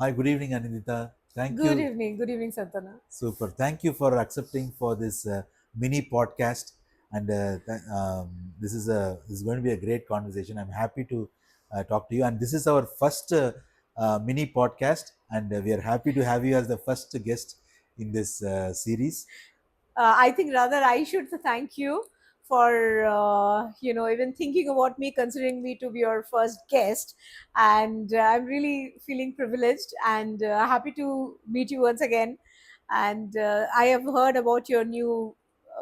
Hi, good evening, Anindita. Thank Good you. evening. Good evening, Santana. Super. Thank you for accepting for this mini podcast. And this is going to be a great conversation. I'm happy to talk to you. And this is our first mini podcast, and we are happy to have you as the first guest in this series. I think rather I should thank you for even thinking about me, considering me to be your first guest, and I'm really feeling privileged and happy to meet you once again. And I have heard about your new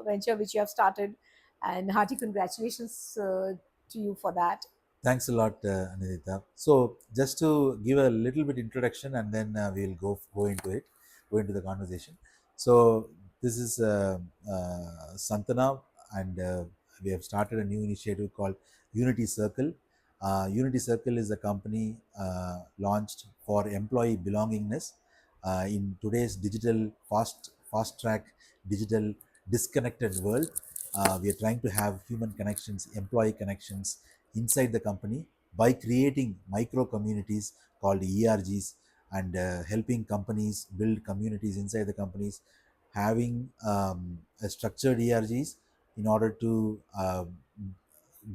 venture which you have started, and hearty congratulations to you for that. Thanks a lot, Anindita. So, just to give a little bit introduction, and then we'll go into it, go into the conversation. So, this is Santana, and we have started a new initiative called Unity Circle. Unity Circle is a company launched for employee belongingness in today's digital fast track digital disconnected world. We are trying to have human connections, employee connections inside the company by creating micro communities called ERGs, and helping companies build communities inside the companies, having a structured ERGs in order to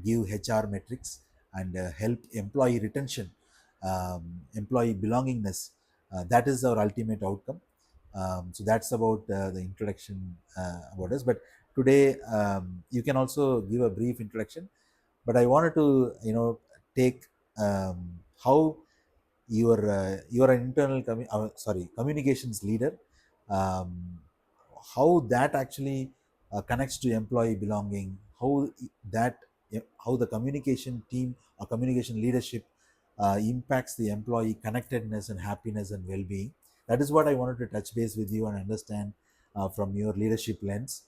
give HR metrics and help employee retention, employee belongingness. That is our ultimate outcome. So that's about the introduction about us. But today, you can also give a brief introduction, but I wanted to take how you are an internal communications leader, um, how that actually connects to employee belonging, that how the communication team or communication leadership impacts the employee connectedness and happiness and well-being. That is what I wanted to touch base with you and understand from your leadership lens.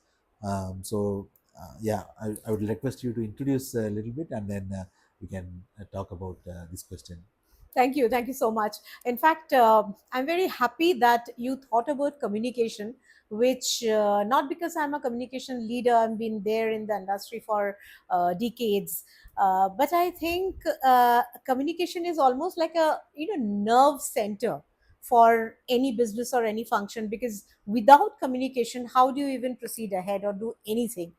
Yeah, I would request you to introduce a little bit, and then we can talk about this question. Thank you. Thank you so much. In fact, I'm very happy that you thought about communication, which not because I'm a communication leader, I've been there in the industry for decades. But I think communication is almost like a nerve center for any business or any function, because without communication, how do you even proceed ahead or do anything?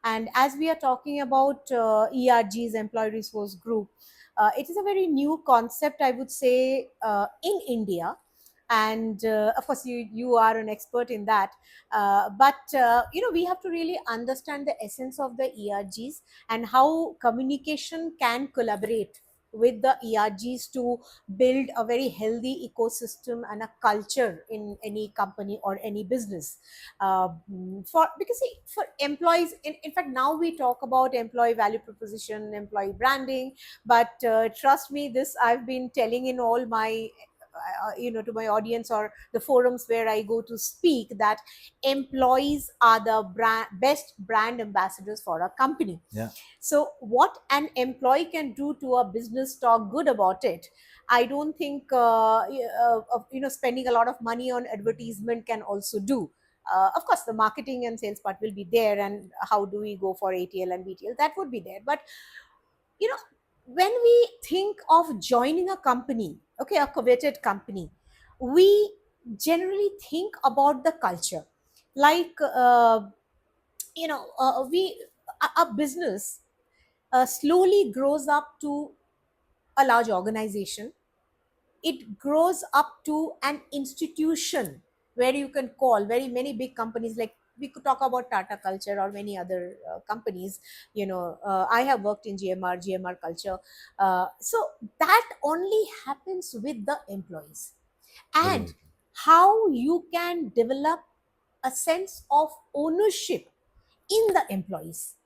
And as we are talking about ERGs, employee resource group, it is a very new concept, I would say, in India. And of course, you are an expert in that. But we have to really understand the essence of the ERGs and how communication can collaborate with the ERGs to build a very healthy ecosystem and a culture in any company or any business. For because see, for employees, in fact, now we talk about employee value proposition, employee branding, but trust me, this I've been telling in all my to my audience or the forums where I go to speak, that employees are the best brand ambassadors for a company. Yeah. So what an employee can do to a business talk good about it, I don't think spending a lot of money on advertisement can also do. Of course, the marketing and sales part will be there, and how do we go for ATL and BTL, that would be there. But you know when we think of joining a company, okay, a coveted company, we generally think about the culture. Like we a business slowly grows up to a large organization. It grows up to an institution where you can call very many big companies, like we could talk about Tata Culture or many other companies. I have worked in GMR culture. So that only happens with the employees. Very And well. how you can develop a sense of ownership in the employees,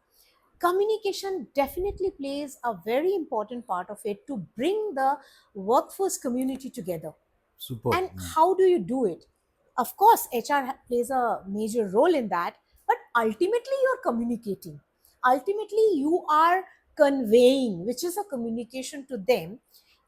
communication definitely plays a very important part of it to bring the workforce community together. Superb. And how do you do it? Of course, HR plays a major role in that, but ultimately you're communicating. Ultimately, you are conveying, which is a communication to them,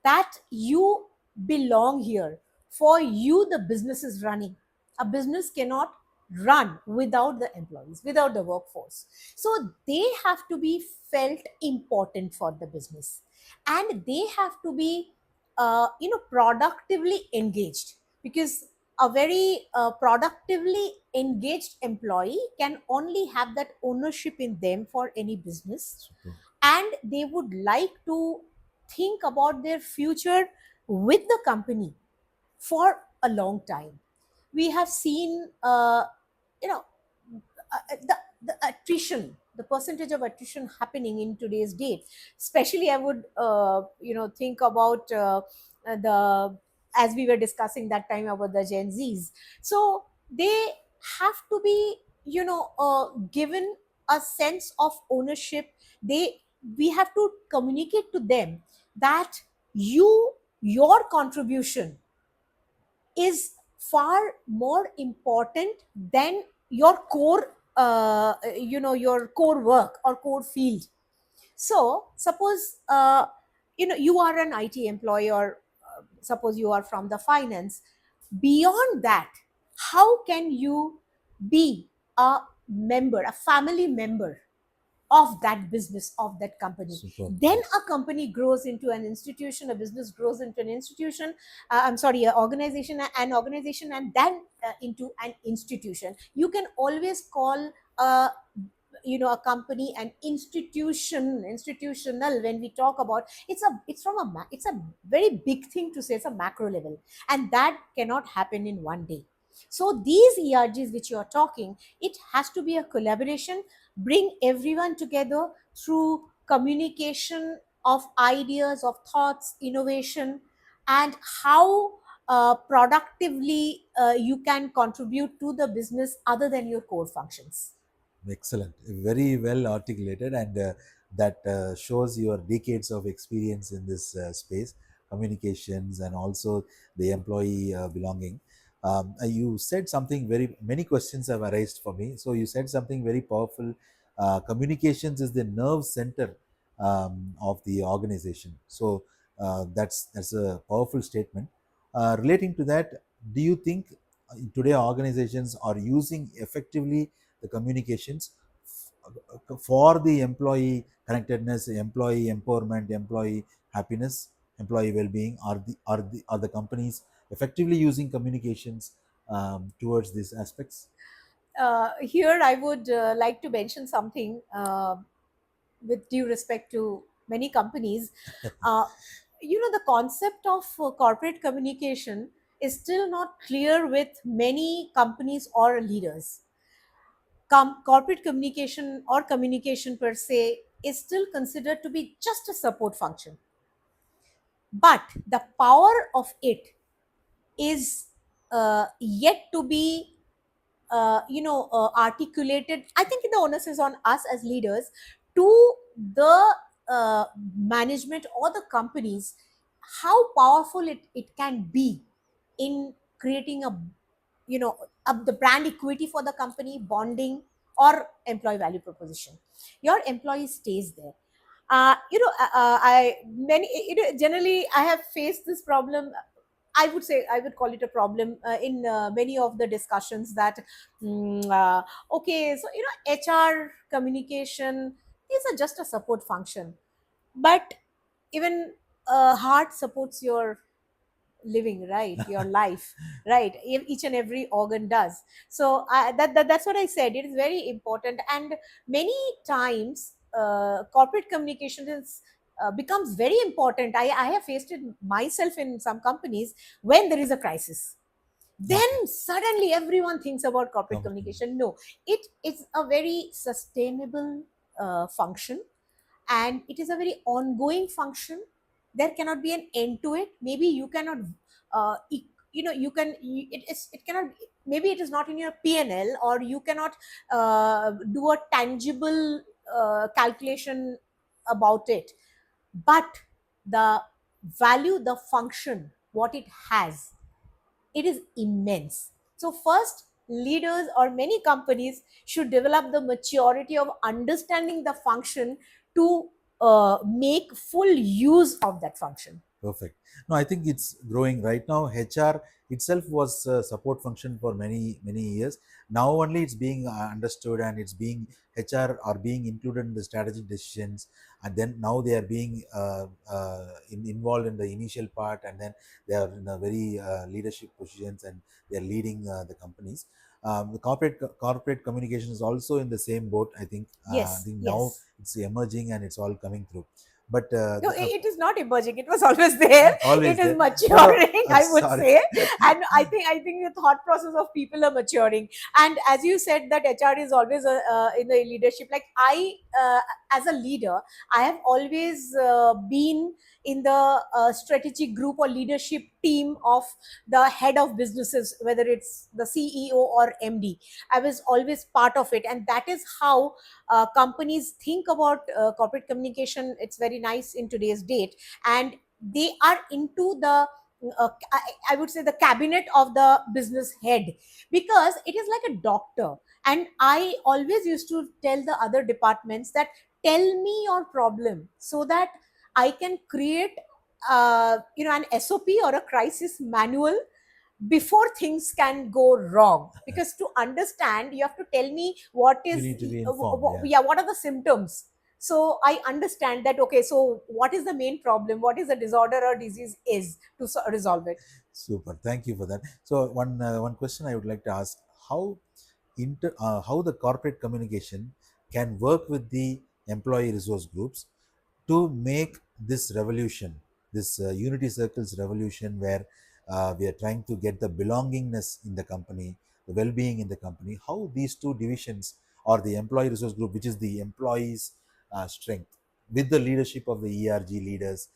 that you belong here. For you, the business is running. A business cannot run without the employees, without the workforce. So they have to be felt important for the business, and they have to be productively engaged, because a very productively engaged employee can only have that ownership in them for any business, Super. and they would like to think about their future with the company for a long time. We have seen you know the attrition, the percentage of attrition happening in today's date. Especially, I would think about the as we were discussing that time about the Gen Zs. So they have to be given a sense of ownership. They We have to communicate to them that your contribution is far more important than your core your core work or core field. So suppose you are an IT employee, or suppose you are from the finance. Beyond that, how can you be a member, a family member of that business, of that company? Super. Then Yes. a company grows into an institution, a business grows into an institution, I'm sorry, an organization, and then into an institution. You can always call a a company an institutional. When we talk about, it's a very big thing to say. It's a macro level, and that cannot happen in one day. So these ERGs which you are talking, it has to be a collaboration, bring everyone together through communication of ideas, of thoughts, innovation, and how productively you can contribute to the business other than your core functions. Excellent, very well articulated, and that shows your decades of experience in this space, communications, and also the employee belonging. You said something very, many questions have arisen for me. So you said something very powerful. Communications is the nerve center of the organization. So that's a powerful statement. Relating to that, do you think today organizations are using effectively the communications for the employee connectedness, employee empowerment, employee happiness, employee well-being? Are the companies effectively using communications towards these aspects? Here, I would like to mention something with due respect to many companies. Uh, the concept of corporate communication is still not clear with many companies or leaders. Corporate communication or communication per se is still considered to be just a support function, but the power of it is yet to be articulated. I think the onus is on us as leaders to the management or the companies, how powerful it can be in creating the brand equity for the company, bonding, or employee value proposition. Your employee stays there. I many generally I have faced this problem. I would say, I would call it a problem in many of the discussions that, okay, so HR communication, these are just a support function, but even heart supports your living, right? Your life, right? Each and every organ does. So that's what I said. It is very important, and many times corporate communication is becomes very important. I have faced it myself in some companies. When there is a crisis, Okay. then suddenly everyone thinks about corporate Company. communication. No, it is a very sustainable function, and it is a very ongoing function. There cannot be an end to it. Maybe you cannot you can it cannot, maybe it is not in your PNL, or you cannot do a tangible calculation about it, but the value, the function, what it has, it is immense. So first, leaders or many companies should develop the maturity of understanding the function to make full use of that function. Perfect. No, I think it's growing right now. HR itself was a support function for many years. Now only it's being understood, and it's being HR are being included in the strategic decisions, and then now they are being involved in the initial part, and then they are in a very leadership positions, and they are leading the companies. The corporate communication is also in the same boat. I think I Yes, think now yes. it's emerging and it's all coming through. But No, it is not emerging. It was always there. It always is there. No, no, maturing, I would sorry. say. And I think the thought process of people are maturing. And as you said, that HR is always in the leadership. Like as a leader, I have always been in the strategic group or leadership team of the head of businesses, whether it's the CEO or MD. I was always part of it, and that is how companies think about corporate communication. It's very nice in today's date, and they are into the I would say the cabinet of the business head, because it is like a doctor. And I always used to tell the other departments that tell me your problem so that I can create an SOP or a crisis manual before things can go wrong. Because to understand, you have to tell me what You is need to be informed. Yeah. yeah, what are the symptoms, so I understand that, okay, so what is the main problem, what is the disorder or disease is, to resolve it. Super. Thank you for that. So one question I would like to ask: how how the corporate communication can work with the employee resource groups to make this revolution, this unity circles revolution, where we are trying to get the belongingness in the company, the well-being in the company. How these two divisions, or the employee resource group, which is the employees' strength, with the leadership of the ERG leaders,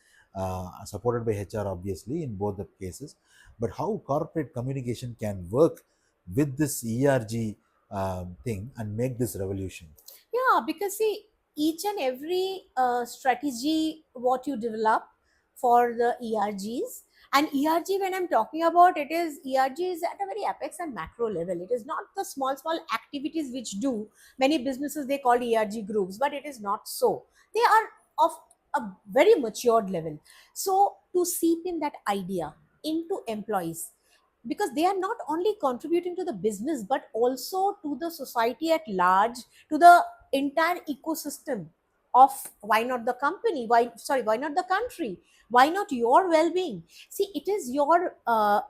supported by HR, obviously, in both the cases, but how corporate communication can work with this ERG thing and make this revolution. Yeah, because see, each and every strategy what you develop for the ERGs, and ERG, when I'm talking about, it is ERG is at a very apex and macro level. It is not the small activities which do many businesses they call ERG groups, but it is not so. They are of a very matured level. So to seep in that idea into employees, because they are not only contributing to the business but also to the society at large, to the entire ecosystem of, why not the company, why not the country, why not your well-being. See, it is your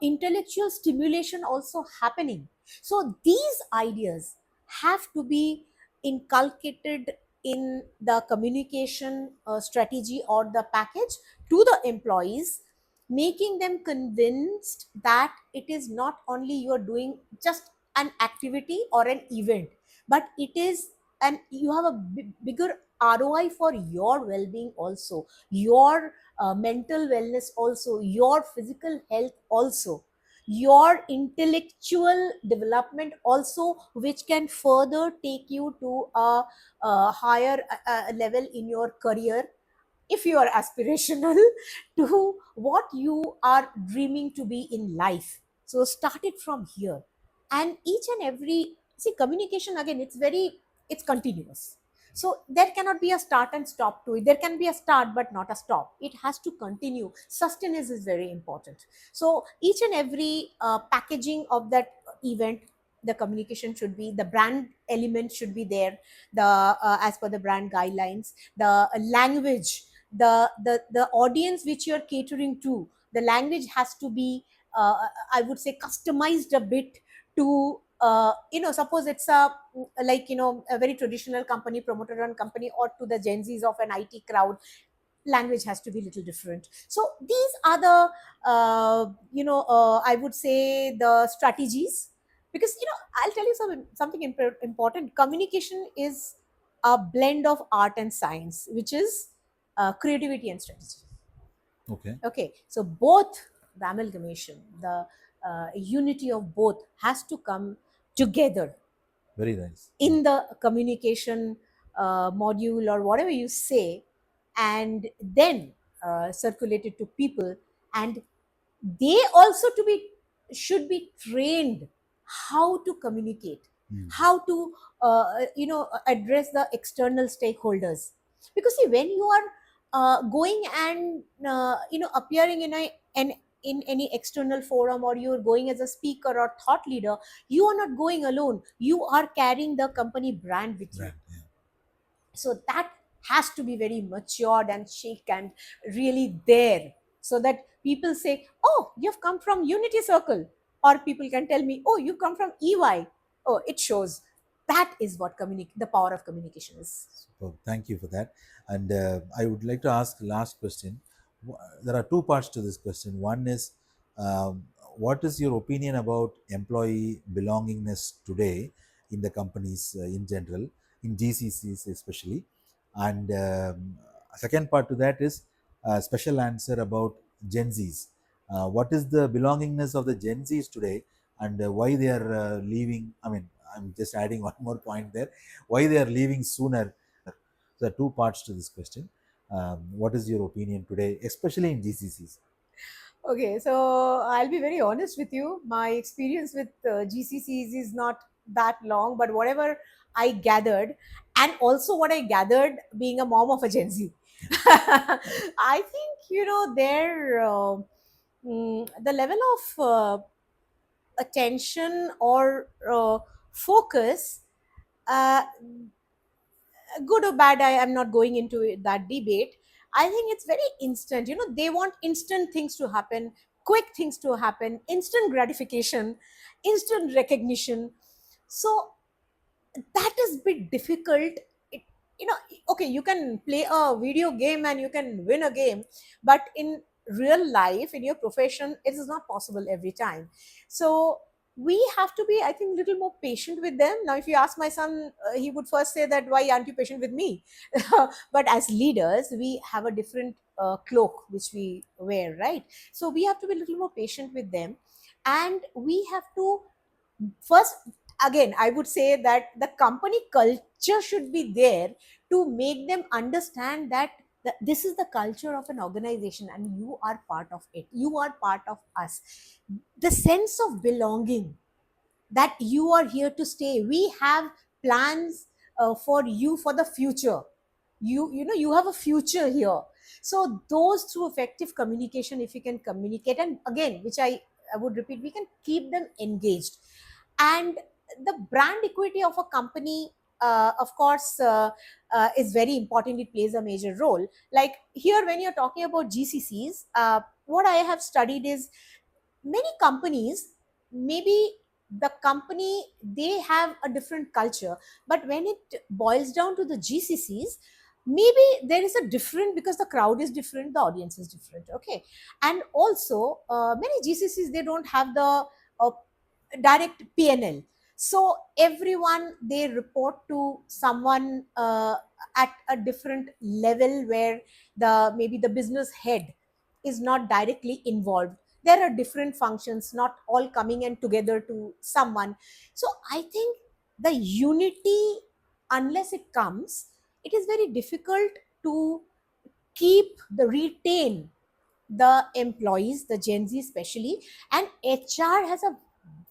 intellectual stimulation also happening. So these ideas have to be inculcated in the communication strategy or the package to the employees, making them convinced that it is not only you're doing just an activity or an event, but it is, and you have a bigger ROI for your well-being also, your mental wellness also, your physical health also, your intellectual development also, which can further take you to a higher level in your career, if you are aspirational to what you are dreaming to be in life. So start it from here. And each and every, see, communication again, it's continuous. So there cannot be a start and stop to it. There can be a start but not a stop. It has to continue. Sustenance is very important. So each and every packaging of that event, the communication should be, the brand element should be there, the as per the brand guidelines, the language, the audience which you're catering to, the language has to be I would say customized a bit to suppose it's a, like, a very traditional company, promoter run company, or to the Gen Z's of an IT crowd, language has to be a little different. So these are the I would say the strategies. Because I'll tell you something important. Communication is a blend of art and science, which is creativity and strategy. Okay. Okay, so both, the amalgamation, the unity of both has to come together Very nice. Yeah. in the communication module or whatever you say, and then circulated to people. And they also to be, should be trained how to communicate, Mm. how to address the external stakeholders. Because see, when you are going and appearing in an in any external forum, or you're going as a speaker or thought leader, you are not going alone, you are carrying the company brand with you. Brand, yeah. So that has to be very matured and chic and really there, so that people say, oh, you've come from Unity Circle, or people can tell me, oh, you come from EY. Oh, it shows. That is what the power of communication is. Superb. Thank you for that. And I would like to ask last question. There are two parts to this question. One is, um, what is your opinion about employee belongingness today in the companies in general, in GCCs especially? And second part to that is a special answer about Gen Zs. What is the belongingness of the Gen Zs today, and why they are leaving? I mean, I'm just adding one more point there. Why they are leaving sooner? There are two parts to this question. What is your opinion today, especially in GCCs? Okay, so I'll be very honest with you. My experience with GCCs is not that long, but whatever I gathered, and also what I gathered being a mom of a Gen Z, I think, their the level of attention or focus, uh, good or bad, I am not going into that debate. I think it's very instant. They want instant things to happen, quick things to happen, instant gratification, instant recognition. So that is a bit difficult. it, you know okay, you can play a video game and you can win a game, but in real life, in your profession, it is not possible every time. So we have to be, I think, little more patient with them. Now if you ask my son, he would first say that, why aren't you patient with me? But as leaders, we have a different cloak which we wear, right? So we have to be a little more patient with them, and we have to first, again, I would say that the company culture should be there to make them understand that this is the culture of an organization and you are part of it, you are part of us. The sense of belonging, that you are here to stay, we have plans for you for the future, you have a future here. So those, through effective communication, if you can communicate, and again, which I would repeat, we can keep them engaged. And the brand equity of a company, of course, is very important. It plays a major role. Like here, when you're talking about GCCs, what I have studied is, many companies, maybe the company, they have a different culture, but when it boils down to the GCCs, maybe there is a different, because the crowd is different, the audience is different. Okay. And also, many GCCs, they don't have the uh, direct PNL. So everyone, they report to someone at a different level, where the maybe the business head is not directly involved. There are different functions, not all coming and together to someone. So I think the unity, unless it comes, it is very difficult to keep the retain the employees, the Gen Z especially. And HR has a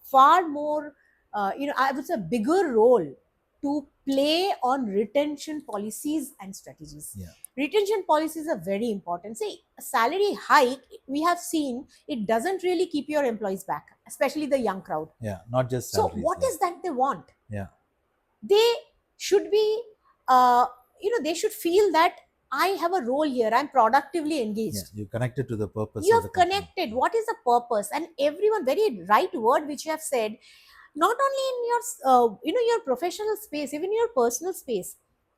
far more, I would say, bigger role to play on retention policies and strategies. Yeah, Retention policies are very important. See, a salary hike, we have seen, it doesn't really keep your employees back, especially the young crowd. yeah, not just So salaries. what Yeah, is that they want? yeah, They should be, uh, they should feel that I have a role here, I'm productively yeah. engaged. You connected to the purpose You of the have company. connected, what is the purpose? And everyone, very right word which you have said, not only in your your professional space, even your personal space,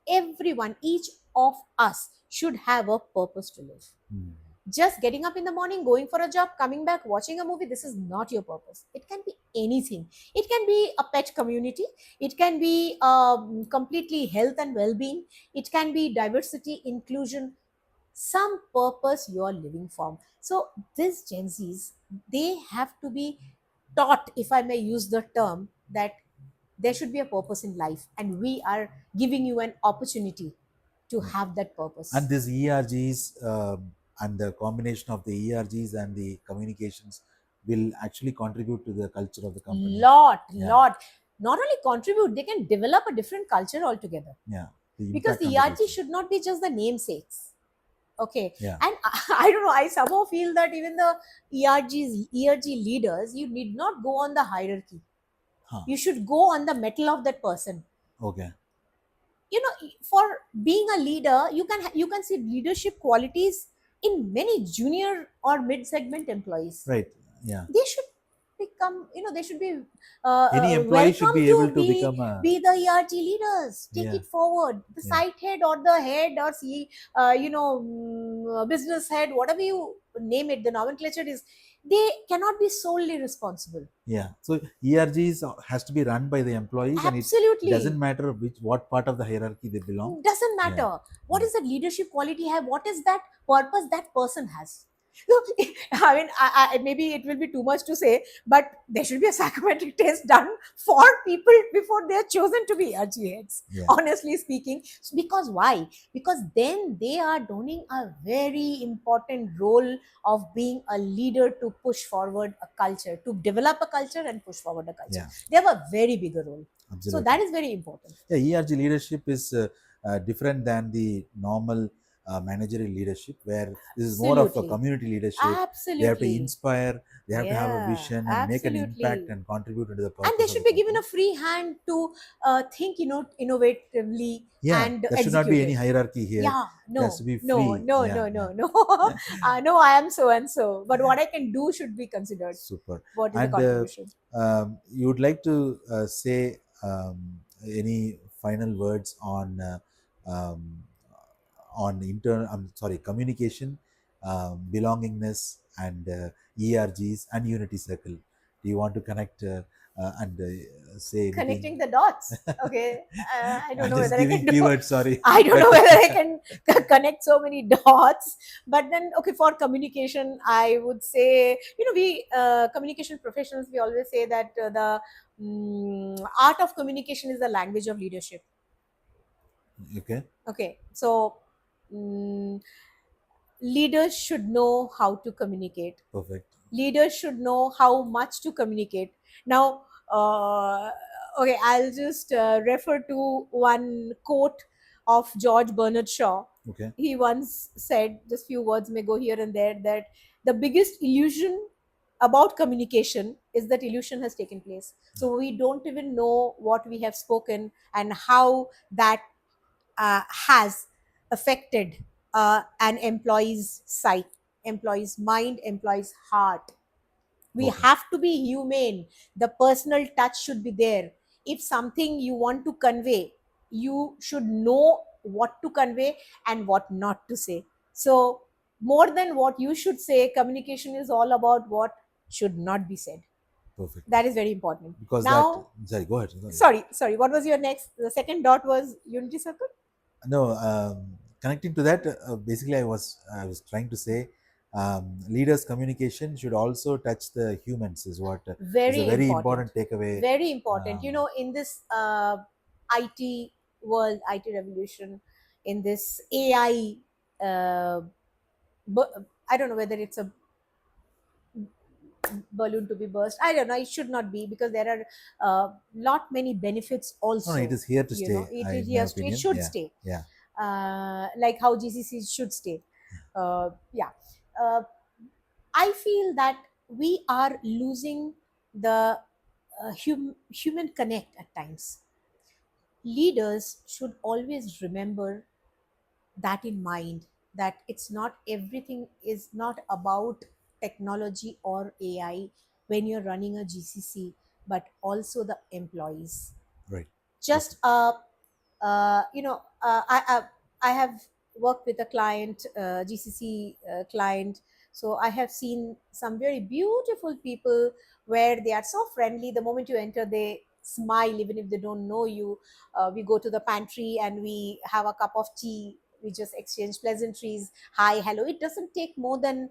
everyone, each of us should have a purpose to live. Hmm. Just getting up in the morning, going for a job, coming back, watching a movie, this is not your purpose. It can be anything. It can be a pet community, it can be completely health and well-being, it can be diversity, inclusion, some purpose you are living from. So these Gen Z's, they have to be taught, if I may use the term, that there should be a purpose in life, and we are giving you an opportunity to Yeah. have that purpose. And these ERGs, and the combination of the ERGs and the communications will actually contribute to the culture of the company. Yeah, Lot. Not only contribute, they can develop a different culture altogether. yeah. The Because impact on the the ERG culture. should not be just the namesakes. Okay. Yeah. And I don't know, I somehow feel that even the ERG leaders, you need not go on the hierarchy. Huh. You should go on the metal of that person. Okay. For being a leader, you can see leadership qualities in many junior or mid segment employees. Right. Yeah. They should become, they should be Any employee should welcome be able to to become a. be the ERG leaders. Take Yeah. it forward. The Yeah. site head or the head or see, business head, whatever you name it, the nomenclature is, they cannot be solely responsible. Yeah. So ERGs has to be run by the employees, and it doesn't Absolutely. matter what part of the hierarchy they belong. Doesn't Yeah. matter what Yeah. is the leadership quality have, what is that purpose that person has. I mean, maybe it will be too much to say, but there should be a psychometric test done for people before they are chosen to be RGHs, Yeah. honestly speaking. Because why? Because then they are doing a very important role of being a leader to push forward a culture, to develop a culture and push forward a culture. Yeah. They have a very bigger role. So Absolutely. that is very important. Yeah. ERG leadership is different than the normal managerial leadership, where this is more of a Absolutely. community leadership. They have to Absolutely. inspire, they have to have a Yeah, vision and make an impact absolutely. and contribute to the And they purpose of should the be given company. a free hand to think, innovatively Yeah, and there should not execute be any it. hierarchy here. Yeah, It has to no, be no, free. no, Yeah, no, yeah. no, no. No, I am so and so. But what I can do should be considered. Super. What is the And contribution? you would like to say any final words um, on I'm sorry, communication, belongingness, and ERGs and Unity Circle. Do you want to connect and say anything? Connecting the dots. Okay. I don't I'm know just whether I giving can do. keywords. Sorry, I don't but know whether I can connect so many dots. But then, okay, for communication, I would say, we communication professionals, we always say that the art of communication is the language of leadership. okay, Okay, so mm leaders should know how to communicate. perfect. Leaders should know how much to communicate. Now, okay, I'll just refer to one quote of George Bernard Shaw. Okay, He once said, just few words may go here and there, that the biggest illusion about communication is that illusion has taken place. So we don't even know what we have spoken and how that has affected an employee's psyche, employee's mind, employee's heart. We okay, have to be humane. The personal touch should be there. If something you want to convey, you should know what to convey and what not to say. So, more than what you should say, communication is all about what should not be said. perfect. That is very important. Because that, Now, sorry, go ahead. Sorry. sorry, what was your next? The second dot was Unity Circle? No, connecting to that, basically, I was trying to say, leaders' communication should also touch the humans. Is a Very very important. important takeaway. Very important. Um, In this IT world, IT revolution, in this AI, uh, I don't know whether it's a balloon to be burst. I don't know. It should not be, because there are lot many benefits no, no, it also. is here to stay. It is In my yes, it opinion, should yeah, stay. yeah, Like how GCCs should stay. Yeah. Uh, I feel that we are losing the human connect at times. Leaders should always remember that in mind, that it's not everything is not about technology or AI when you're running a GCC, but also the employees. right, Just perfect, I have worked with a client, GCC client. So I have seen some very beautiful people where they are so friendly. The moment you enter, they smile even if they don't know you. We go to the pantry and we have a cup of tea. We just exchange pleasantries. Hi, hello. It doesn't take more than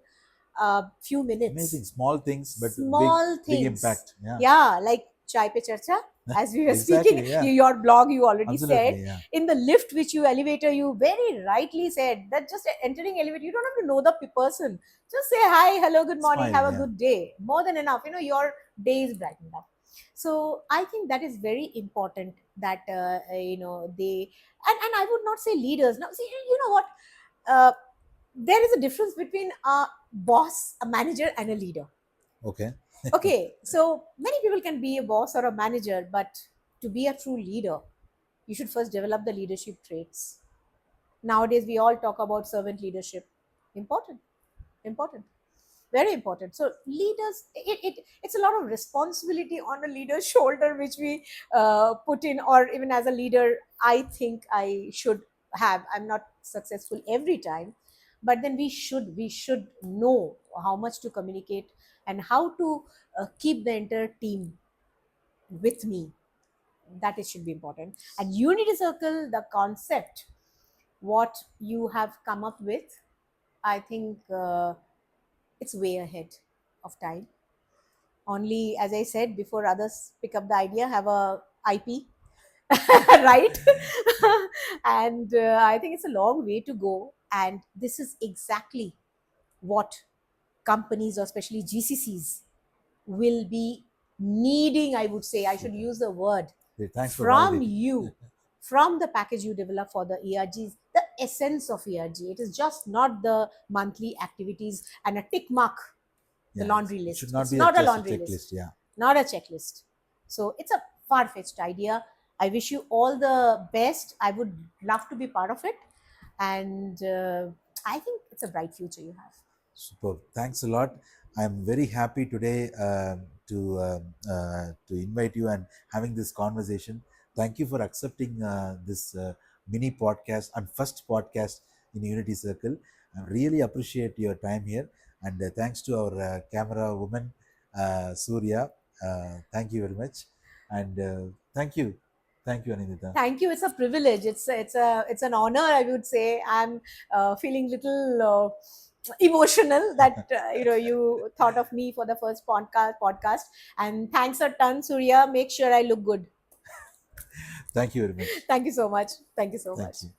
a few amazing. minutes. Small things, but big, Small big things. impact. Yeah, Yeah, like chai pe charcha, as we were speaking. exactly. Yeah, Your blog, you already said. absolutely. Yeah, In the lift, which you elevator, you very rightly said that just entering elevator, you don't have to know the person. Just say hi, hello, good morning, smile. have a Yeah, good day. More than enough. Your day is brightened up. So I think that is very important, that they, and I would not say leaders. Now, see, you know what? there is a difference between a boss, a manager, and a leader. Okay. Okay, so many people can be a boss or a manager, but to be a true leader, you should first develop the leadership traits. Nowadays, we all talk about servant leadership. Important, important, very important. So leaders, it's a lot of responsibility on a leader's shoulder, which we put in, or even as a leader, I think I should have. I'm not successful every time, but then we should know how much to communicate and how to keep the entire team with me. That it should be important. And unity circle, the concept, what you have come up with, I think it's way ahead of time. Only, as I said, before others pick up the idea, have a IP, right? And I think it's a long way to go. And this is exactly what companies, or especially GCCs, will be needing. I would say, I should Super. use the word, Great. Thanks for from validating. you, from the package you develop for the ERGs, the essence of ERG. It is just not the monthly activities and a tick mark, the Yeah, laundry it should list. not It's be not a just a laundry checklist. list, Yeah. not a checklist. So it's a far fetched idea. I wish you all the best. I would love to be part of it. And I think it's a bright future you have. Superb. Thanks a lot. I'm very happy today to invite you and having this conversation. Thank you for accepting this mini podcast and first podcast in Unity Circle. I really appreciate your time here, and thanks to our camera woman Surya. Thank you very much, and thank you, Anindita. Thank you. It's a privilege. It's an honor. I would say I'm feeling little emotional that you thought of me for the first podcast. And thanks a ton, Surya. Make sure I look good. Thank you very much. Thank you so much. Thank you so Thank much. you.